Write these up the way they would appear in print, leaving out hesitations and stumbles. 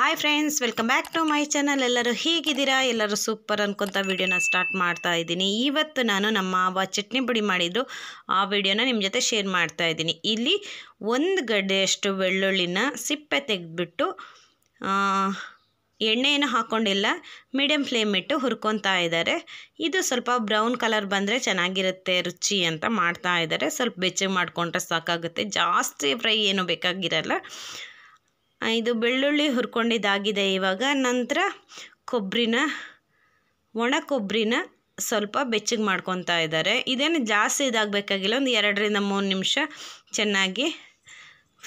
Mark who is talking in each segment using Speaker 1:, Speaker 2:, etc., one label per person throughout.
Speaker 1: Hi friends, welcome back to my channel. ಎಲ್ಲರೂ ಹೇಗಿದ್ದೀರಾ? ಎಲ್ಲರೂ ಸೂಪರ್ ಅನ್ಕೊಂತ ವಿಡಿಯೋನ ಸ್ಟಾರ್ಟ್ ಮಾಡ್ತಾ ಇದ್ದೀನಿ. ಇವತ್ತು ನಾನು ನಮ್ಮ ಮಾವ ಚಟ್ನಿ ಪುಡಿ ಮಾಡಿದ್ರು, ಆ ವಿಡಿಯೋನ ನಿಮ್ಮ ಜೊತೆ ಶೇರ್ ಮಾಡ್ತಾ ಇದ್ದೀನಿ. ಇಲ್ಲಿ ಒಂದು ಗಡ್ಡೆಯಷ್ಟು ಬೆಳ್ಳುಳ್ಳಿನ ಸಿಪ್ಪೆ ತೆಗೆದ್ಬಿಟ್ಟು ಎಣ್ಣೆಯನ್ನು ಹಾಕ್ಕೊಂಡಿಲ್ಲ, ಮೀಡಿಯಮ್ ಫ್ಲೇಮ್ ಇಟ್ಟು ಹುರ್ಕೊತಾ ಇದ್ದಾರೆ. ಇದು ಸ್ವಲ್ಪ ಬ್ರೌನ್ ಕಲರ್ ಬಂದರೆ ಚೆನ್ನಾಗಿರುತ್ತೆ ರುಚಿ ಅಂತ ಮಾಡ್ತಾ ಇದ್ದಾರೆ. ಸ್ವಲ್ಪ ಬೆಚ್ಚಗೆ ಮಾಡಿಕೊಂಡ್ರೆ ಸಾಕಾಗುತ್ತೆ, ಜಾಸ್ತಿ ಫ್ರೈ ಏನೂ ಬೇಕಾಗಿರಲ್ಲ. ಇದು ಬೆಳ್ಳುಳ್ಳಿ ಹುರ್ಕೊಂಡಿದ್ದಾಗಿದೆ. ಇವಾಗ ನಂತರ ಒಣ ಕೊಬ್ಬರಿನ ಸ್ವಲ್ಪ ಬೆಚ್ಚಗೆ ಮಾಡ್ಕೊತಾ ಇದ್ದಾರೆ. ಇದೇನು ಜಾಸ್ತಿ ಇದಾಗಬೇಕಾಗಿಲ್ಲ, ಒಂದು 2 ರಿಂದ 3 ನಿಮಿಷ ಚೆನ್ನಾಗಿ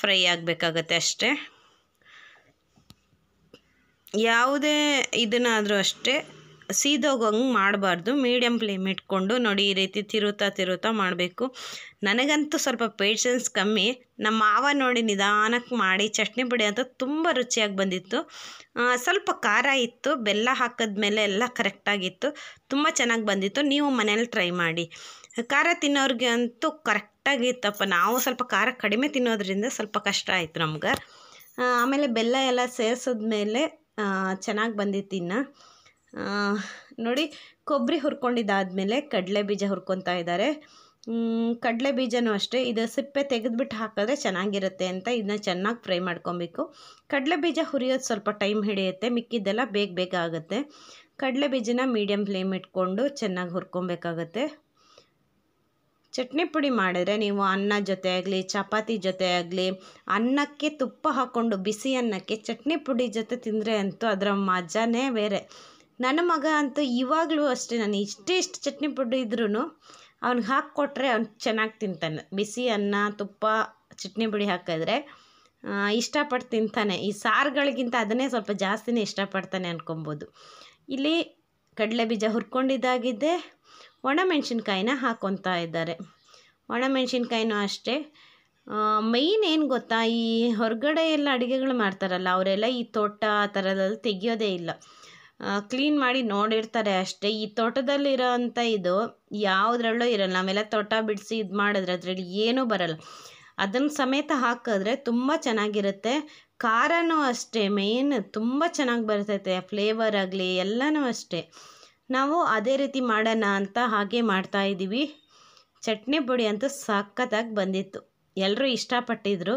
Speaker 1: ಫ್ರೈ ಆಗಬೇಕಾಗತ್ತೆ ಅಷ್ಟೇ. ಯಾವುದೇ ಇದನ್ನಾದರೂ ಅಷ್ಟೇ ಸೀದೋಗಂಗೆ ಮಾಡಬಾರ್ದು, ಮೀಡಿಯಮ್ ಫ್ಲೇಮ್ ಇಟ್ಕೊಂಡು ನೋಡಿ ಈ ರೀತಿ ತಿರುತ್ತಾ ಮಾಡಬೇಕು. ನನಗಂತೂ ಸ್ವಲ್ಪ ಪೇಷನ್ಸ್ ಕಮ್ಮಿ. ನಮ್ಮ ಮಾವ ನೋಡಿ ನಿಧಾನಕ್ಕೆ ಮಾಡಿ ಚಟ್ನಿ ಪುಡಿ ಅಂತ ತುಂಬ ರುಚಿಯಾಗಿ ಬಂದಿತ್ತು. ಸ್ವಲ್ಪ ಖಾರ ಇತ್ತು, ಬೆಲ್ಲ ಹಾಕಿದ್ಮೇಲೆ ಎಲ್ಲ ಕರೆಕ್ಟಾಗಿತ್ತು, ತುಂಬ ಚೆನ್ನಾಗಿ ಬಂದಿತ್ತು. ನೀವು ಮನೇಲಿ ಟ್ರೈ ಮಾಡಿ. ಖಾರ ತಿನ್ನೋರಿಗೆ ಅಂತೂ ಕರೆಕ್ಟಾಗಿತ್ತಪ್ಪ. ನಾವು ಸ್ವಲ್ಪ ಖಾರ ಕಡಿಮೆ ತಿನ್ನೋದ್ರಿಂದ ಸ್ವಲ್ಪ ಕಷ್ಟ ಆಯಿತು ನಮ್ಗೆ. ಆಮೇಲೆ ಬೆಲ್ಲ ಎಲ್ಲ ಸೇರಿಸಿದ್ಮೇಲೆ ಚೆನ್ನಾಗಿ ಬಂದಿತ್ತು. ಇನ್ನು ನೋಡಿ ಕೊಬ್ಬರಿ ಹುರ್ಕೊಂಡಿದ್ದಾದಮೇಲೆ ಕಡಲೆ ಬೀಜ ಹುರ್ಕೊತಾ ಇದ್ದಾರೆ. ಕಡಲೆ ಬೀಜನೂ ಅಷ್ಟೇ, ಇದು ಸಿಪ್ಪೆ ತೆಗೆದುಬಿಟ್ಟು ಹಾಕಿದ್ರೆ ಚೆನ್ನಾಗಿರುತ್ತೆ ಅಂತ ಇದನ್ನ ಚೆನ್ನಾಗಿ ಫ್ರೈ ಮಾಡ್ಕೊಬೇಕು. ಕಡಲೆ ಬೀಜ ಹುರಿಯೋದು ಸ್ವಲ್ಪ ಟೈಮ್ ಹಿಡಿಯುತ್ತೆ, ಮಿಕ್ಕಿದ್ದೆಲ್ಲ ಬೇಗ ಆಗುತ್ತೆ. ಕಡಲೆ ಬೀಜನ ಮೀಡಿಯಮ್ ಫ್ಲೇಮ್ ಇಟ್ಕೊಂಡು ಚೆನ್ನಾಗಿ ಹುರ್ಕೊಬೇಕಾಗತ್ತೆ. ಚಟ್ನಿ ಪುಡಿ ಮಾಡಿದ್ರೆ ನೀವು ಅನ್ನ ಜೊತೆ ಆಗಲಿ, ಚಪಾತಿ ಜೊತೆ ಆಗಲಿ, ಅನ್ನಕ್ಕೆ ತುಪ್ಪ ಹಾಕ್ಕೊಂಡು ಬಿಸಿ ಅನ್ನಕ್ಕೆ ಚಟ್ನಿ ಪುಡಿ ಜೊತೆ ತಿಂದರೆ ಅಂತೂ ಅದರ ಮಜಾನೇ ಬೇರೆ. ನನ್ನ ಮಗ ಅಂತೂ ಇವಾಗಲೂ ಅಷ್ಟೇ, ನಾನು ಇಷ್ಟು ಚಟ್ನಿ ಪುಡಿ ಇದ್ರೂ ಅವ್ನಿಗೆ ಹಾಕ್ಕೊಟ್ರೆ ಅವ್ನು ಚೆನ್ನಾಗಿ ತಿಂತಾನೆ. ಬಿಸಿ ಅನ್ನ ತುಪ್ಪ ಚಟ್ನಿ ಪುಡಿ ಹಾಕಿದ್ರೆ ಇಷ್ಟಪಟ್ಟು ತಿಂತಾನೆ. ಈ ಸಾರುಗಳಿಗಿಂತ ಅದನ್ನೇ ಸ್ವಲ್ಪ ಜಾಸ್ತಿನೇ ಇಷ್ಟಪಡ್ತಾನೆ ಅನ್ಕೊಬೋದು. ಇಲ್ಲಿ ಕಡಲೆ ಬೀಜ ಹುರ್ಕೊಂಡಿದ್ದಾಗಿದೆ. ಒಣಮೆಣ್ಸಿನ್ಕಾಯಿನ ಹಾಕ್ಕೊತಾ ಇದ್ದಾರೆ. ಒಣಮೆಣ್ಸಿನ್ಕಾಯಿನೂ ಅಷ್ಟೇ. ಮೈನ್ ಏನು ಗೊತ್ತಾ, ಈ ಹೊರಗಡೆ ಎಲ್ಲ ಅಡುಗೆಗಳು ಮಾಡ್ತಾರಲ್ಲ ಅವರೆಲ್ಲ ಈ ತೋಟ ಆ ಥರದಲ್ಲಿ ತೆಗಿಯೋದೇ ಇಲ್ಲ, ಕ್ಲೀನ್ ಮಾಡಿ ನೋಡಿರ್ತಾರೆ ಅಷ್ಟೇ. ಈ ತೋಟದಲ್ಲಿರೋ ಅಂಥ ಇದು ಯಾವುದ್ರಲ್ಲೂ ಇರಲ್ಲ. ನಾವೆಲ್ಲ ತೋಟ ಬಿಡಿಸಿ ಇದು ಮಾಡಿದ್ರೆ ಅದರಲ್ಲಿ ಏನೂ ಬರಲ್ಲ. ಅದನ್ನು ಸಮೇತ ಹಾಕಿದ್ರೆ ತುಂಬ ಚೆನ್ನಾಗಿರುತ್ತೆ. ಖಾರನೂ ಅಷ್ಟೇ, ಮೇನ್ ತುಂಬ ಚೆನ್ನಾಗಿ ಬರ್ತೈತೆ, ಫ್ಲೇವರ್ ಆಗಲಿ ಎಲ್ಲನೂ ಅಷ್ಟೇ. ನಾವು ಅದೇ ರೀತಿ ಮಾಡೋಣ ಅಂತ ಹಾಗೆ ಮಾಡ್ತಾಯಿದ್ದೀವಿ. ಚಟ್ನಿ ಪುಡಿ ಅಂತೂ ಸಖತ್ತಾಗಿ ಬಂದಿತ್ತು, ಎಲ್ಲರೂ ಇಷ್ಟಪಟ್ಟಿದ್ರು.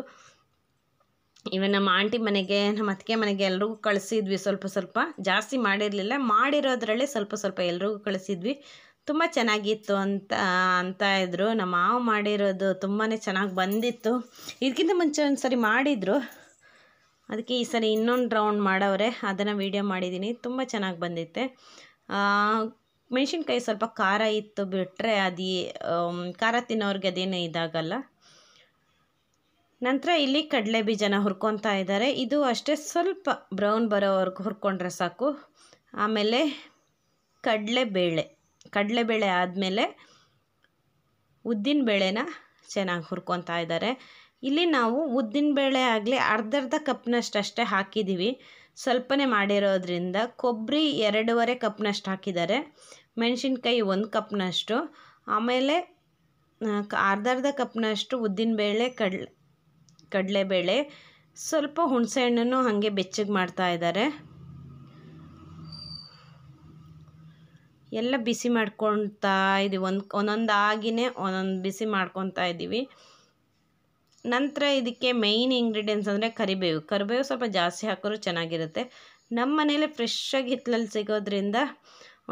Speaker 1: ಇವನ್ ನಮ್ಮ ಆಂಟಿ ಮನೆಗೆ, ನಮ್ಮ ಅತ್ತಿಗೆ ಮನೆಗೆ ಎಲ್ರಿಗೂ ಕಳಿಸಿದ್ವಿ. ಸ್ವಲ್ಪ ಜಾಸ್ತಿ ಮಾಡಿರಲಿಲ್ಲ, ಮಾಡಿರೋದ್ರಲ್ಲೇ ಸ್ವಲ್ಪ ಎಲ್ರಿಗೂ ಕಳಿಸಿದ್ವಿ. ತುಂಬ ಚೆನ್ನಾಗಿತ್ತು ಅಂತ ಇದ್ರು. ನಮ್ಮ ಮಾವ ಮಾಡಿರೋದು ತುಂಬಾ ಚೆನ್ನಾಗಿ ಬಂದಿತ್ತು. ಇದಕ್ಕಿಂತ ಮುಂಚೆ ಒಂದು ಸರಿ ಮಾಡಿದರು, ಅದಕ್ಕೆ ಈ ಸರಿ ಇನ್ನೊಂದು ರೌಂಡ್ ಮಾಡವ್ರೆ, ಅದನ್ನು ವೀಡಿಯೋ ಮಾಡಿದ್ದೀನಿ. ತುಂಬ ಚೆನ್ನಾಗಿ ಬಂದಿತ್ತೆ. ಮೆಣಸಿನ್ಕಾಯಿ ಸ್ವಲ್ಪ ಖಾರ ಇತ್ತು ಬಿಟ್ಟರೆ ಖಾರ ತಿನ್ನೋರಿಗೆ ಅದೇನು ಇದಾಗಲ್ಲ. ನಂತರ ಇಲ್ಲಿ ಕಡಲೆ ಬೀಜನ ಹುರ್ಕೊತಾ ಇದ್ದಾರೆ. ಇದು ಅಷ್ಟೇ ಸ್ವಲ್ಪ ಬ್ರೌನ್ ಬರೋವರೆಗೂ ಹುರ್ಕೊಂಡ್ರೆ ಸಾಕು. ಆಮೇಲೆ ಕಡಲೆಬೇಳೆ ಆದಮೇಲೆ ಉದ್ದಿನಬೇಳೆನ ಚೆನ್ನಾಗಿ ಹುರ್ಕೊತಾ ಇದ್ದಾರೆ. ಇಲ್ಲಿ ನಾವು ಉದ್ದಿನಬೇಳೆ ಆಗಲಿ ಅರ್ಧ ಕಪ್ನಷ್ಟು ಅಷ್ಟೇ ಹಾಕಿದ್ದೀವಿ, ಸ್ವಲ್ಪನೇ ಮಾಡಿರೋದ್ರಿಂದ. ಕೊಬ್ಬರಿ 2.5 ಕಪ್ನಷ್ಟು ಹಾಕಿದ್ದಾರೆ, ಮೆಣಸಿನ್ಕಾಯಿ 1 ಕಪ್ನಷ್ಟು, ಆಮೇಲೆ ಅರ್ಧ ಕಪ್ನಷ್ಟು ಉದ್ದಿನಬೇಳೆ, ಕಡಲೆಬೇಳೆ, ಸ್ವಲ್ಪ ಹುಣಸೆಹಣ್ಣನ್ನು ಹಾಗೆ ಬೆಚ್ಚಗೆ ಮಾಡ್ತಾ ಇದ್ದಾರೆ. ಎಲ್ಲ ಬಿಸಿ ಮಾಡ್ಕೊತಾ ಇದ್ದೀವಿ, ಒಂದೊಂದು ಬಿಸಿ ಮಾಡ್ಕೊತಾ ಇದ್ದೀವಿ. ನಂತರ ಇದಕ್ಕೆ ಮೇಯ್ನ್ ಇಂಗ್ರೀಡಿಯೆಂಟ್ಸ್ ಅಂದರೆ ಕರಿಬೇವು ಸ್ವಲ್ಪ ಜಾಸ್ತಿ ಹಾಕಿದ್ರು ಚೆನ್ನಾಗಿರುತ್ತೆ. ನಮ್ಮ ಮನೇಲಿ ಫ್ರೆಶ್ಶಾಗಿ ಹಿತ್ತಲಲ್ಲಿ ಸಿಗೋದ್ರಿಂದ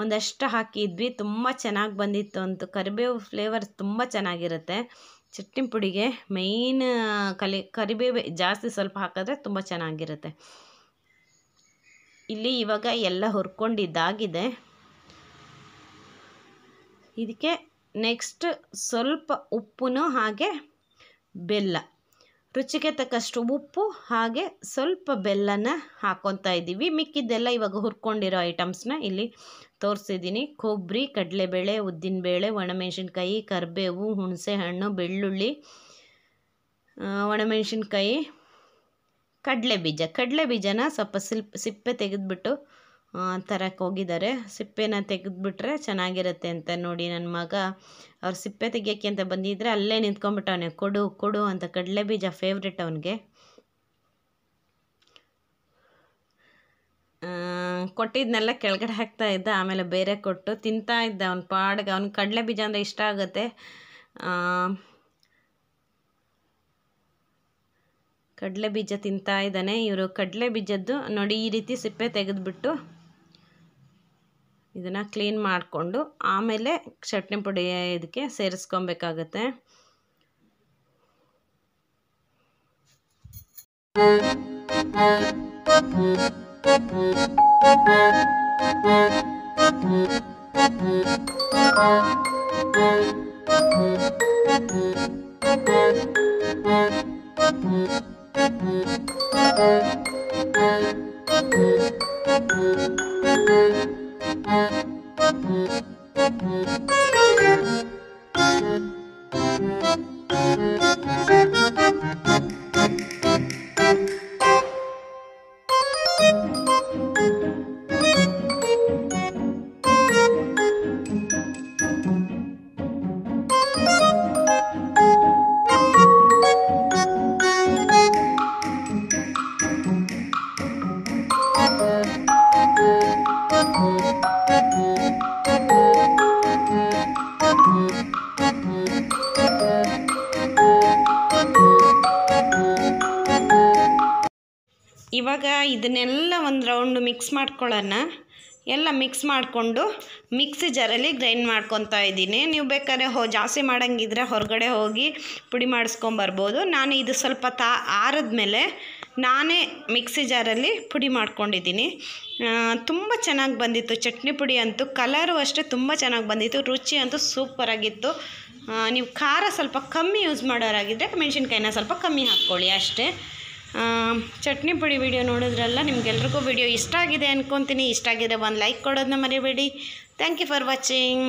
Speaker 1: ಒಂದಷ್ಟು ಹಾಕಿದ್ವಿ, ತುಂಬ ಚೆನ್ನಾಗಿ ಬಂದಿತ್ತು ಅಂತೂ. ಕರಿಬೇವು ಫ್ಲೇವರ್ ತುಂಬ ಚೆನ್ನಾಗಿರುತ್ತೆ ಚಟ್ನಿ ಪುಡಿಗೆ. ಮೇಯ್ನ್ ಕರಿಬೇವು ಜಾಸ್ತಿ ಸ್ವಲ್ಪ ಹಾಕಿದ್ರೆ ತುಂಬ ಚೆನ್ನಾಗಿರುತ್ತೆ. ಇಲ್ಲಿ ಇವಾಗ ಎಲ್ಲ ಹುರ್ಕೊಂಡಿದ್ದಾಗಿದೆ. ಇದಕ್ಕೆ ನೆಕ್ಸ್ಟ್ ಸ್ವಲ್ಪ ಉಪ್ಪು ಹಾಗೆ ಬೆಲ್ಲ, ರುಚಿಗೆ ತಕ್ಕಷ್ಟು ಉಪ್ಪು ಹಾಗೆ ಸ್ವಲ್ಪ ಬೆಲ್ಲನ ಹಾಕ್ಕೊತಾ ಇದ್ದೀವಿ. ಮಿಕ್ಕಿದ್ದೆಲ್ಲ ಇವಾಗ ಹುರ್ಕೊಂಡಿರೋ ಐಟಮ್ಸ್ನ ಇಲ್ಲಿ ತೋರಿಸಿದ್ದೀನಿ. ಕೊಬ್ಬರಿ, ಕಡಲೆಬೇಳೆ, ಉದ್ದಿನಬೇಳೆ, ಒಣಮೆಣಸಿನ್ಕಾಯಿ, ಕರಿಬೇವು, ಹುಣಸೆಹಣ್ಣು, ಬೆಳ್ಳುಳ್ಳಿ, ಒಣಮೆಣಸಿನ್ಕಾಯಿ, ಕಡಲೆ ಬೀಜನ ಸ್ವಲ್ಪ ಸಿಪ್ಪೆ ತೆಗೆದುಬಿಟ್ಟು ತರಕ್ಕೆ ಹೋಗಿದ್ದಾರೆ. ಸಿಪ್ಪೆನ ತೆಗೆದುಬಿಟ್ರೆ ಚೆನ್ನಾಗಿರುತ್ತೆ ಅಂತ ನೋಡಿ ನನ್ನ ಮಗ. ಅವ್ರು ಸಿಪ್ಪೆ ತೆಗಿಯೋಕ್ಕೆ ಅಂತ ಬಂದಿದ್ದರೆ ಅಲ್ಲೇ ನಿಂತ್ಕೊಂಡ್ಬಿಟ್ಟವನೆ, ಕೊಡು ಅಂತ. ಕಡಲೆ ಬೀಜ ಫೇವ್ರೆಟ್ ಅವನಿಗೆ. ಕೊಟ್ಟಿದ್ದನ್ನೆಲ್ಲ ಕೆಳಗಡೆ ಹಾಕ್ತಾ ಇದ್ದ, ಆಮೇಲೆ ಬೇರೆ ಕೊಟ್ಟು ತಿಂತಾ ಇದ್ದ ಅವ್ನ ಪಾಡ್ಗೆ. ಅವ್ನ ಕಡಲೆ ಬೀಜ ಅಂದರೆ ಇಷ್ಟ ಆಗುತ್ತೆ. ಕಡಲೆ ಬೀಜ ತಿಂತಾ ಇದ್ದಾನೆ. ಇವರು ಕಡಲೆ ಬೀಜದ್ದು ನೋಡಿ ಈ ರೀತಿ ಸಿಪ್ಪೆ ತೆಗೆದುಬಿಟ್ಟು ಇದನ್ನು ಕ್ಲೀನ್ ಮಾಡಿಕೊಂಡು ಆಮೇಲೆ ಚಟ್ನಿ ಪುಡಿ ಇದಕ್ಕೆ ಸೇರಿಸ್ಕೊಬೇಕಾಗತ್ತೆ. ಇವಾಗ ಇದನ್ನೆಲ್ಲ ಒಂದು ರೌಂಡು ಮಿಕ್ಸ್ ಮಾಡ್ಕೊಳ್ಳೋಣ. ಎಲ್ಲ ಮಿಕ್ಸ್ ಮಾಡಿಕೊಂಡು ಮಿಕ್ಸಿ ಜಾರಲ್ಲಿ ಗ್ರೈಂಡ್ ಮಾಡ್ಕೊತಾ ಇದ್ದೀನಿ. ನೀವು ಬೇಕಾದ್ರೆ ಜಾಸ್ತಿ ಮಾಡೋಂಗಿದ್ರೆ ಹೊರಗಡೆ ಹೋಗಿ ಪುಡಿ ಮಾಡಿಸ್ಕೊಂಬರ್ಬೋದು. ನಾನು ಇದು ಸ್ವಲ್ಪ ಆರಿದ್ಮೇಲೆ ನಾನೇ ಮಿಕ್ಸಿ ಜಾರಲ್ಲಿ ಪುಡಿ ಮಾಡ್ಕೊಂಡಿದ್ದೀನಿ. ತುಂಬ ಚೆನ್ನಾಗಿ ಬಂದಿತ್ತು ಚಟ್ನಿ ಪುಡಿ ಅಂತೂ. ಕಲರು ಅಷ್ಟೇ ತುಂಬ ಚೆನ್ನಾಗಿ ಬಂದಿತ್ತು. ರುಚಿ ಅಂತೂ ಸೂಪರಾಗಿತ್ತು. ನೀವು ಖಾರ ಸ್ವಲ್ಪ ಕಮ್ಮಿ ಯೂಸ್ ಮಾಡೋರಾಗಿದ್ದರೆ ಮೆಣಸಿನ್ಕಾಯಿನ ಸ್ವಲ್ಪ ಕಮ್ಮಿ ಹಾಕ್ಕೊಳ್ಳಿ ಅಷ್ಟೇ. ಚಟ್ನಿ ಪುಡಿ ವಿಡಿಯೋ ನೋಡಿದ್ರಲ್ಲ, ನಿಮ್ಗೆಲ್ರಿಗೂ ವಿಡಿಯೋ ಇಷ್ಟ ಆಗಿದೆ ಅಂದ್ಕೊತೀನಿ. ಇಷ್ಟ ಆಗಿದೆ ಒಂದು ಲೈಕ್ ಕೊಡೋದನ್ನ ಮರಿಬೇಡಿ. Thank you for watching.